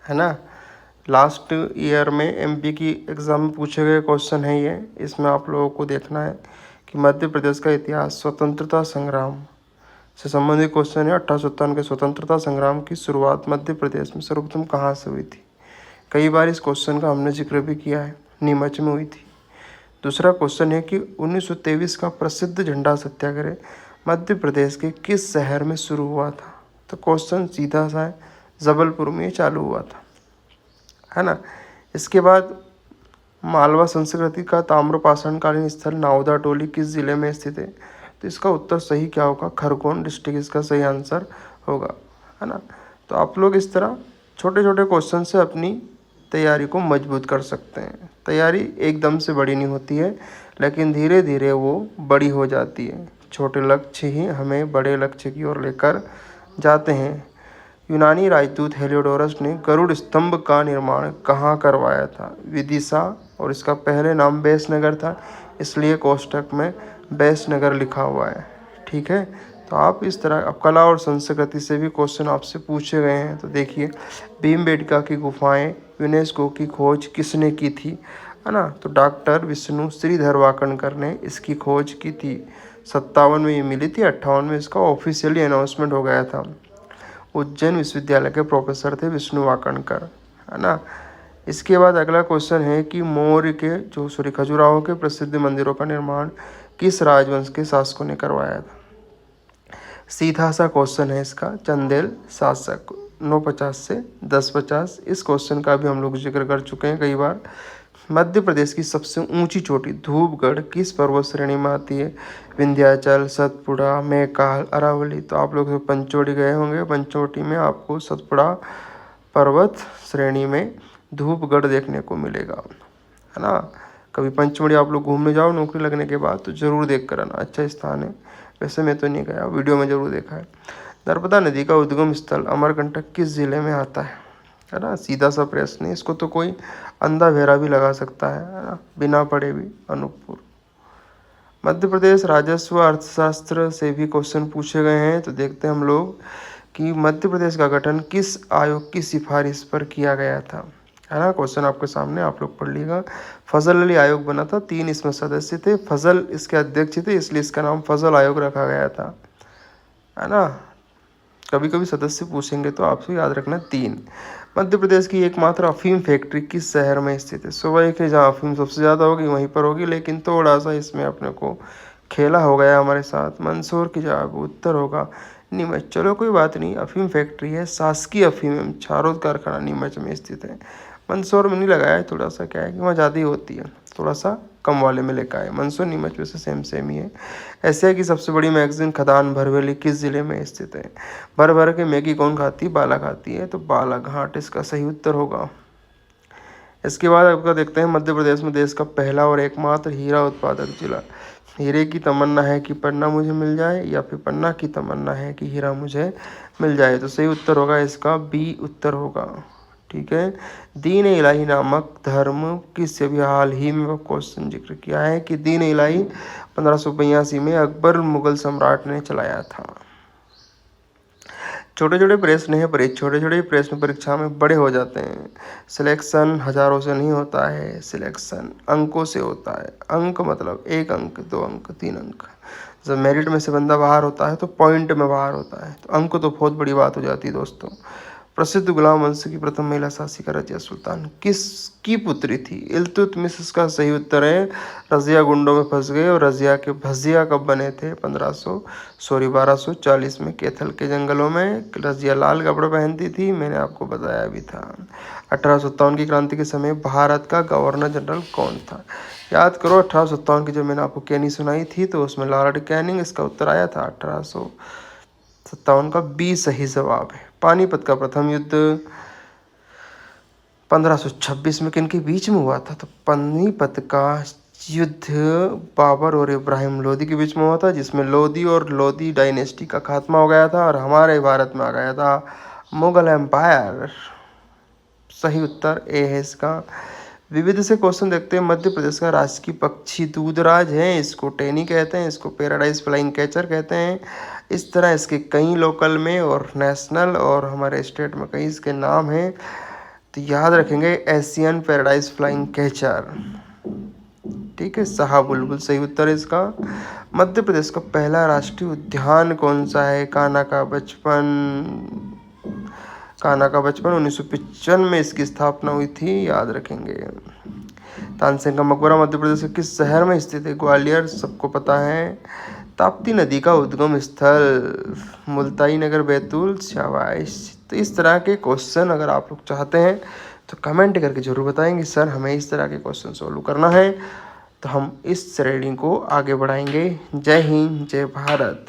है ना। Last year में एमपी की एग्ज़ाम में पूछे गए क्वेश्चन है ये। इसमें आप लोगों को देखना है कि मध्य प्रदेश का इतिहास, स्वतंत्रता संग्राम से संबंधित क्वेश्चन है। 1857 के स्वतंत्रता संग्राम की शुरुआत मध्य प्रदेश में सर्वप्रथम कहाँ से हुई थी। कई बार इस क्वेश्चन का हमने जिक्र भी किया है, नीमच में हुई थी। दूसरा क्वेश्चन है कि 1923 का प्रसिद्ध झंडा सत्याग्रह मध्य प्रदेश के किस शहर में शुरू हुआ था। तो क्वेश्चन सीधा सा है, जबलपुर में चालू हुआ था, है ना। इसके बाद मालवा संस्कृति का ताम्रपाषाण कालीन स्थल नावदा टोली किस जिले में स्थित है। तो इसका उत्तर सही क्या होगा, खरगोन डिस्ट्रिक्ट इसका सही आंसर होगा, है ना। तो आप लोग इस तरह छोटे छोटे क्वेश्चन से अपनी तैयारी को मजबूत कर सकते हैं। तैयारी एकदम से बड़ी नहीं होती है, लेकिन धीरे धीरे वो बड़ी हो जाती है। छोटे लक्ष्य ही हमें बड़े लक्ष्य की ओर लेकर जाते हैं। यूनानी राजदूत हेलियोडोरस ने गरुड़ स्तंभ का निर्माण कहाँ करवाया था। विदिशा, और इसका पहले नाम बैसनगर था, इसलिए कोष्टक में बैसनगर लिखा हुआ है। ठीक है, तो आप इस तरह, अब कला और संस्कृति से भी क्वेश्चन आपसे पूछे गए हैं। तो देखिए, भीमबेटका की गुफाएं यूनेस्को की खोज किसने की थी, है ना। तो डॉक्टर विष्णु श्रीधर वाकणकर ने इसकी खोज की थी। 57 में ये मिली थी, 58 में इसका ऑफिशियली अनाउंसमेंट हो गया था। उज्जैन विश्वविद्यालय के प्रोफेसर थे विष्णु वाकणकर, है ना। इसके बाद अगला क्वेश्चन है कि मौर्य के खजुराहो के प्रसिद्ध मंदिरों का निर्माण किस राजवंश के शासकों ने करवाया था। सीधा सा क्वेश्चन है इसका, चंदेल शासक 950 से 1050। इस क्वेश्चन का भी हम लोग जिक्र कर चुके हैं कई बार। मध्य प्रदेश की सबसे ऊंची चोटी धूपगढ़ किस पर्वत श्रेणी में आती है। विंध्याचल, सतपुड़ा, मैकाल, अरावली। तो आप लोग पंचोटी गए होंगे, पंचोटी में आपको सतपुड़ा पर्वत श्रेणी में धूपगढ़ देखने को मिलेगा, है ना। कभी पंचमढ़ी आप लोग घूमने जाओ नौकरी लगने के बाद तो ज़रूर देख कर आना, अच्छा स्थान है। वैसे मैं तो नहीं गया, वीडियो में ज़रूर देखा है। नर्मदा नदी का उद्गम स्थल अमरकंटक किस जिले में आता है ना। सीधा सा प्रश्न है, इसको तो कोई अंधा बहरा भी लगा सकता है ना, बिना पढ़े भी। अनूपपुर। मध्य प्रदेश राजस्व अर्थशास्त्र से भी क्वेश्चन पूछे गए हैं। तो देखते हैं हम लोग कि मध्य प्रदेश का गठन किस आयोग की सिफारिश पर किया गया था, है ना। क्वेश्चन आपके सामने, आप लोग पढ़ लीजिएगा। फजल अली आयोग बना था, 3 इसमें सदस्य थे। फजल इसके अध्यक्ष थे, इसलिए इसका नाम फजल आयोग रखा गया था, है ना। कभी कभी सदस्य पूछेंगे तो आपसे याद रखना 3। मध्य प्रदेश की एकमात्र अफीम फैक्ट्री किस शहर में स्थित है। स्वाभाविक है, जहाँ अफीम सबसे ज़्यादा होगी वहीं पर होगी, लेकिन थोड़ा सा इसमें अपने को खेला हो गया हमारे साथ। मंदसौर की जवाब उत्तर होगा नीमच। चलो कोई बात नहीं, अफीम फैक्ट्री है, शासकीय अफीम एवं चारों कारखाना नीमच में स्थित है। मंदसौर में नहीं लगाया है, थोड़ा सा क्या है कि वहाँ ज़्यादा ही होती है, थोड़ा सा कम वाले में लेकर आए। मंदसौर नीमच वैसे सेम ही है। एशिया की सबसे बड़ी मैगजीन खदान भरवेली किस जिले में स्थित है। भर भर के मैगी कौन खाती है, बाला खाती है, तो बालाघाट इसका सही उत्तर होगा। इसके बाद आपका देखते हैं, मध्य प्रदेश में देश का पहला और एकमात्र हीरा उत्पादक जिला। हीरे की तमन्ना है कि पन्ना मुझे मिल जाए, या फिर पन्ना की तमन्ना है कि हीरा मुझे मिल जाए। तो सही उत्तर होगा इसका बी उत्तर होगा। ठीक है। दीन इलाही नामक धर्म किस, अभी हाल ही में क्वेश्चन जिक्र किया है कि दीन इलाही 1582 में अकबर मुगल सम्राट ने चलाया था। छोटे छोटे प्रश्न है, छोटे छोटे प्रश्न परीक्षा में बड़े हो जाते हैं। सिलेक्शन हजारों से नहीं होता है, सिलेक्शन अंकों से होता है। अंक मतलब 1 अंक, 2 अंक, 3 अंक। जब मेरिट में से बंदा बाहर होता है तो पॉइंट में बाहर होता है, तो अंक तो बहुत बड़ी बात हो जाती है दोस्तों। प्रसिद्ध गुलाम वंश की प्रथम महिला शासिका रजिया सुल्तान किसकी पुत्री थी। इल्तुतमिश इसका सही उत्तर है। रजिया गुंडों में फंस गए और रजिया के भजिया कब बने थे, 1240 में कैथल के जंगलों में। रजिया लाल कपड़े पहनती थी, मैंने आपको बताया भी था। 1857 की क्रांति के समय भारत का गवर्नर जनरल कौन था। याद करो, 1857 की जब मैंने आपको कैनी सुनाई थी तो उसमें लॉर्ड कैनिंग इसका उत्तर आया था। 1857 का बी सही जवाब है। पानीपत का प्रथम युद्ध 1526 में किन के बीच में हुआ था। तो पानीपत का युद्ध बाबर और इब्राहिम लोदी के बीच में हुआ था, जिसमें लोदी और लोदी डायनेस्टी का खात्मा हो गया था और हमारे भारत में आ गया था मुगल एम्पायर। सही उत्तर ए है इसका। विविध से क्वेश्चन देखते हैं। मध्य प्रदेश का राजकीय पक्षी दूधराज है, इसको टेनी कहते हैं, इसको पैराडाइज फ्लाइंग कैचर कहते हैं। इस तरह इसके कई लोकल में और नेशनल और हमारे स्टेट में कई इसके नाम हैं। तो याद रखेंगे एशियन पैराडाइज फ्लाइंग कैचर। ठीक है, शाहबुलबुल सही उत्तर है इसका। मध्य प्रदेश का पहला राष्ट्रीय उद्यान कौन सा है? कान्हा का बचपन। कान्हा का बचपन 1955 में इसकी स्थापना हुई थी, याद रखेंगे। तानसेन का मकबरा मध्य प्रदेश के किस शहर में स्थित है? ग्वालियर, सबको पता है। ताप्ती नदी का उद्गम स्थल? मुल्ताई नगर, बैतूल, शाबाश। तो इस तरह के क्वेश्चन अगर आप लोग चाहते हैं तो कमेंट करके जरूर बताएंगे सर हमें इस तरह के क्वेश्चन सॉल्व करना है, तो हम इस श्रेणी को आगे बढ़ाएंगे। जय हिंद, जय भारत।